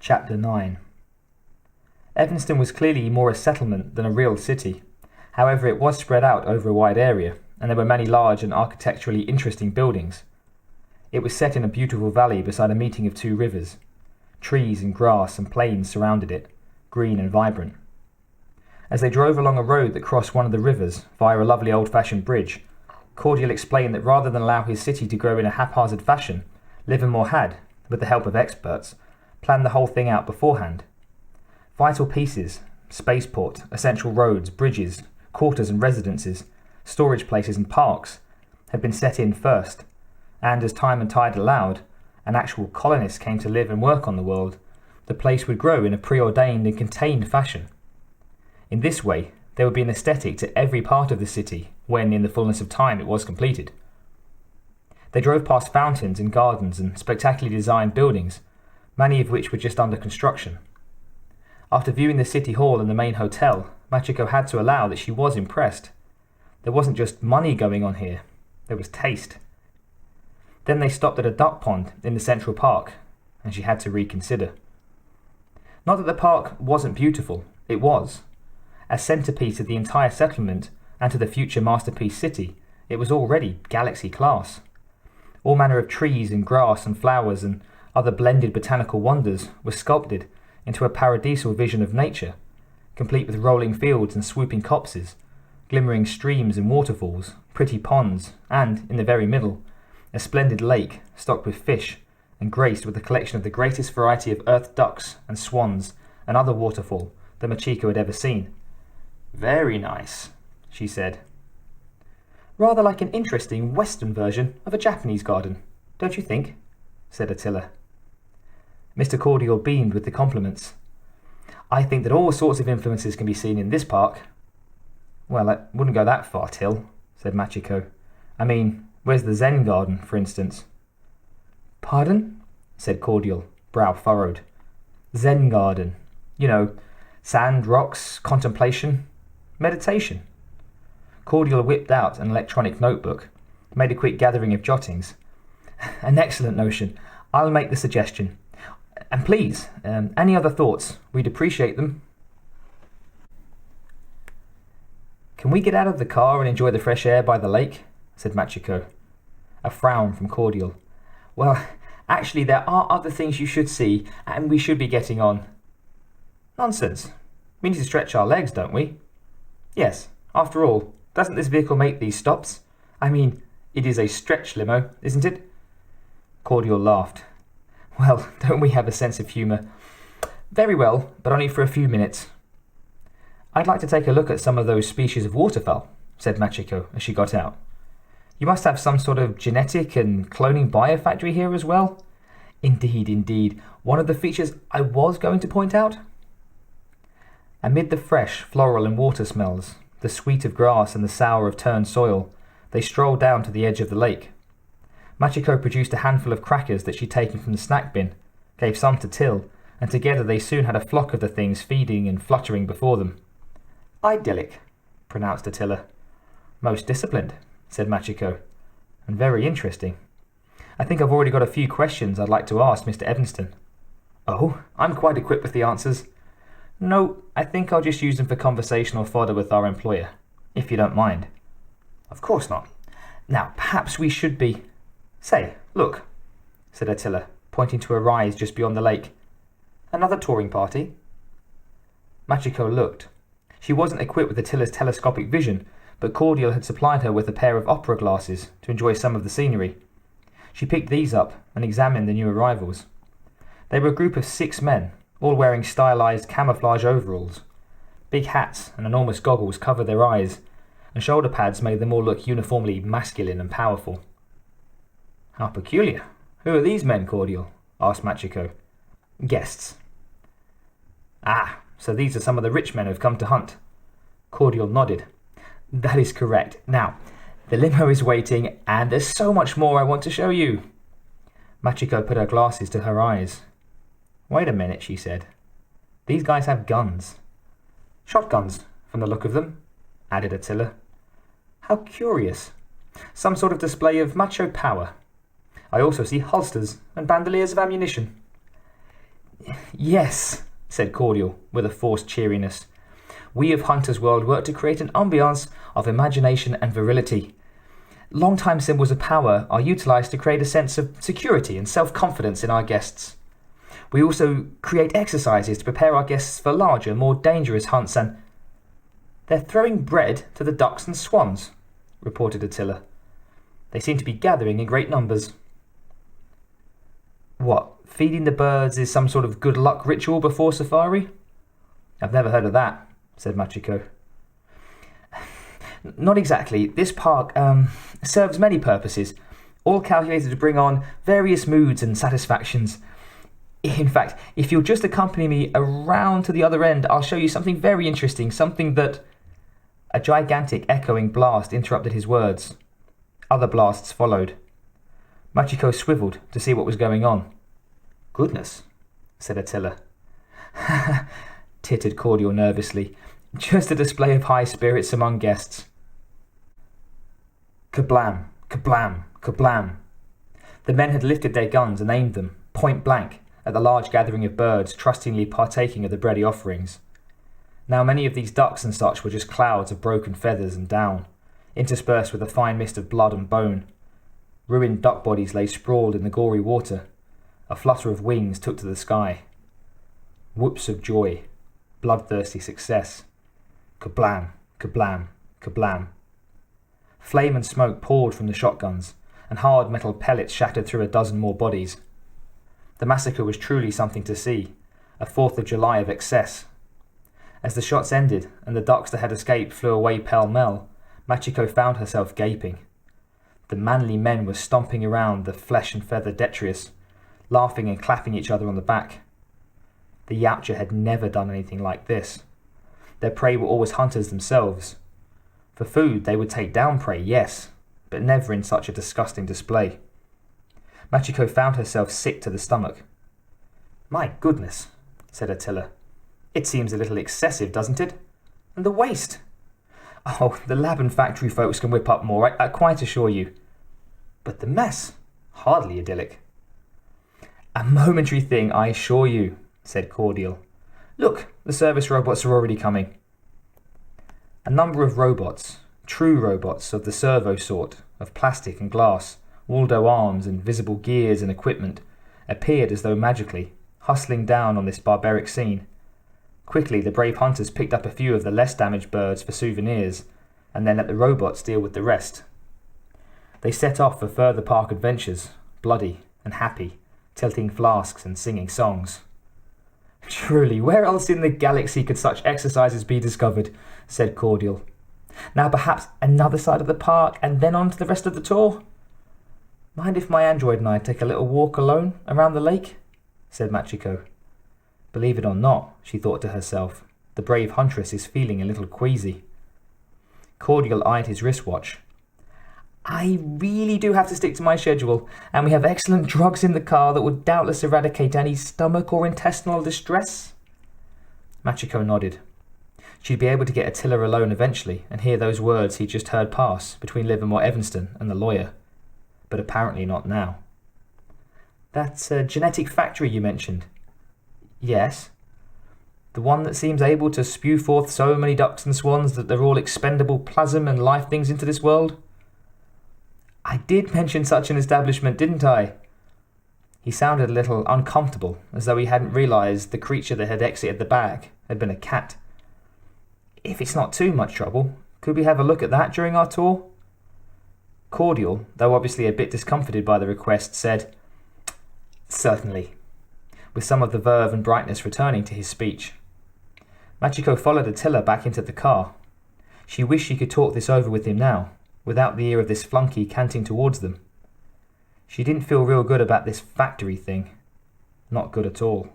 Chapter 9. Evanston was clearly more a settlement than a real city. However, it was spread out over a wide area, and there were many large and architecturally interesting buildings. It was set in a beautiful valley beside a meeting of two rivers. Trees and grass and plains surrounded it, green and vibrant. As they drove along a road that crossed one of the rivers via a lovely old-fashioned bridge, Cordial explained that rather than allow his city to grow in a haphazard fashion, Livermore had, with the help of experts, planned the whole thing out beforehand. Vital pieces, spaceport, essential roads, bridges, quarters and residences, storage places and parks, had been set in first, and as time and tide allowed, and actual colonists came to live and work on the world, the place would grow in a preordained and contained fashion. In this way, there would be an aesthetic to every part of the city when, in the fullness of time, it was completed. They drove past fountains and gardens and spectacularly designed buildings, many of which were just under construction. After viewing the city hall and the main hotel, Machiko had to allow that she was impressed. There wasn't just money going on here, there was taste. Then they stopped at a duck pond in the Central Park, and she had to reconsider. Not that the park wasn't beautiful, it was. As centrepiece of the entire settlement and to the future masterpiece city, it was already galaxy class. All manner of trees and grass and flowers and other blended botanical wonders were sculpted into a paradisal vision of nature, complete with rolling fields and swooping copses, glimmering streams and waterfalls, pretty ponds, and, in the very middle, a splendid lake stocked with fish and graced with a collection of the greatest variety of earth ducks and swans and other waterfowl that Machiko had ever seen. "Very nice," she said. "Rather like an interesting Western version of a Japanese garden, don't you think?" said Attila. Mr. Cordial beamed with the compliments. "I think that all sorts of influences can be seen in this park." "Well, I wouldn't go that far, Till," said Machiko. "I mean, where's the Zen garden, for instance?" "Pardon?" said Cordial, brow furrowed. "Zen garden. You know, sand, rocks, contemplation, meditation." Cordial whipped out an electronic notebook, made a quick gathering of jottings. "An excellent notion. I'll make the suggestion. And please, any other thoughts? We'd appreciate them." "Can we get out of the car and enjoy the fresh air by the lake?" said Machiko. A frown from Cordial. "Well, actually there are other things you should see, and we should be getting on." "Nonsense. We need to stretch our legs, don't we?" "Yes. After all, doesn't this vehicle make these stops? I mean, it is a stretch limo, isn't it?" Cordial laughed. "Well, don't we have a sense of humour? Very well, but only for a few minutes." "I'd like to take a look at some of those species of waterfowl," said Machiko as she got out. "You must have some sort of genetic and cloning biofactory here as well." "Indeed, indeed. One of the features I was going to point out." Amid the fresh floral and water smells, the sweet of grass and the sour of turned soil, they strolled down to the edge of the lake. Machiko produced a handful of crackers that she'd taken from the snack bin, gave some to Till, and together they soon had a flock of the things feeding and fluttering before them. "Idyllic," pronounced Attila. "Most disciplined," said Machiko, "and very interesting. I think I've already got a few questions I'd like to ask Mr. Evanston." "Oh, I'm quite equipped with the answers." "No, I think I'll just use them for conversational fodder with our employer, if you don't mind." "Of course not. Now, perhaps we should be—" "Say, look," said Attila, pointing to a rise just beyond the lake. "Another touring party?" Machiko looked. She wasn't equipped with Attila's telescopic vision, but Cordial had supplied her with a pair of opera glasses to enjoy some of the scenery. She picked these up and examined the new arrivals. They were a group of 6 men, all wearing stylized camouflage overalls. Big hats and enormous goggles covered their eyes, and shoulder pads made them all look uniformly masculine and powerful. "How peculiar. Who are these men, Cordial?" asked Machiko. "Guests." "Ah, so these are some of the rich men who've come to hunt." Cordial nodded. "That is correct. Now, the limo is waiting, and there's so much more I want to show you." Machiko put her glasses to her eyes. "Wait a minute," she said. "These guys have guns." "Shotguns, from the look of them," added Attila. "How curious. Some sort of display of macho power. I also see holsters and bandoliers of ammunition." Yes, said Cordial, with a forced cheeriness. We of Hunter's World work to create an ambiance of imagination and virility. Long-time symbols of power are utilised to create a sense of security and self-confidence in our guests. We also create exercises to prepare our guests for larger, more dangerous hunts and... They're throwing bread to the ducks and swans, reported Attila. They seem to be gathering in great numbers. What, feeding the birds is some sort of good luck ritual before safari? I've never heard of that, said Machiko. Not exactly. This park serves many purposes, all calculated to bring on various moods and satisfactions. In fact, if you'll just accompany me around to the other end, I'll show you something very interesting, something that... A gigantic echoing blast interrupted his words. Other blasts followed. Machiko swivelled to see what was going on. Goodness, said Attila. Tittered Cordial nervously. Just a display of high spirits among guests. Kablam, kablam, kablam. The men had lifted their guns and aimed them, point blank, at the large gathering of birds trustingly partaking of the bready offerings. Now many of these ducks and such were just clouds of broken feathers and down, interspersed with a fine mist of blood and bone. Ruined duck bodies lay sprawled in the gory water. A flutter of wings took to the sky. Whoops of joy. Bloodthirsty success. Kablam, kablam, kablam. Flame and smoke poured from the shotguns, and hard metal pellets shattered through a dozen more bodies. The massacre was truly something to see, a 4th of July of excess. As the shots ended, and the ducks that had escaped flew away pell-mell, Machiko found herself gaping. The manly men were stomping around the flesh and feather detritus, laughing and clapping each other on the back. The Yautja had never done anything like this. Their prey were always hunters themselves. For food they would take down prey, yes, but never in such a disgusting display. Machiko found herself sick to the stomach. My goodness, said Attila. It seems a little excessive, doesn't it? And the waste! Oh, the lab and factory folks can whip up more, I quite assure you. But the mess, hardly idyllic. A momentary thing, I assure you, said Cordial. Look, the service robots are already coming. A number of robots, true robots of the servo sort, of plastic and glass, Waldo arms and visible gears and equipment, appeared as though magically, hustling down on this barbaric scene. Quickly the brave hunters picked up a few of the less damaged birds for souvenirs, and then let the robots deal with the rest. They set off for further park adventures, bloody and happy, tilting flasks and singing songs. Truly, where else in the galaxy could such exercises be discovered? Said Cordial. Now perhaps another side of the park, and then on to the rest of the tour? Mind if my android and I take a little walk alone around the lake? Said Machiko. Believe it or not, she thought to herself, the brave huntress is feeling a little queasy. Cordial eyed his wristwatch. I really do have to stick to my schedule, and we have excellent drugs in the car that would doubtless eradicate any stomach or intestinal distress. Machiko nodded. She'd be able to get Attila alone eventually and hear those words he'd just heard pass between Livermore Evanston and the lawyer. But apparently not now. That genetic factory you mentioned? Yes. The one that seems able to spew forth so many ducks and swans that they're all expendable plasm and life things into this world? I did mention such an establishment, didn't I? He sounded a little uncomfortable, as though he hadn't realised the creature that had exited the bag had been a cat. If it's not too much trouble, could we have a look at that during our tour? Cordial, though obviously a bit discomfited by the request, said, Certainly, with some of the verve and brightness returning to his speech. Machiko followed Attila back into the car. She wished she could talk this over with him now, without the ear of this flunky canting towards them. She didn't feel real good about this factory thing. Not good at all.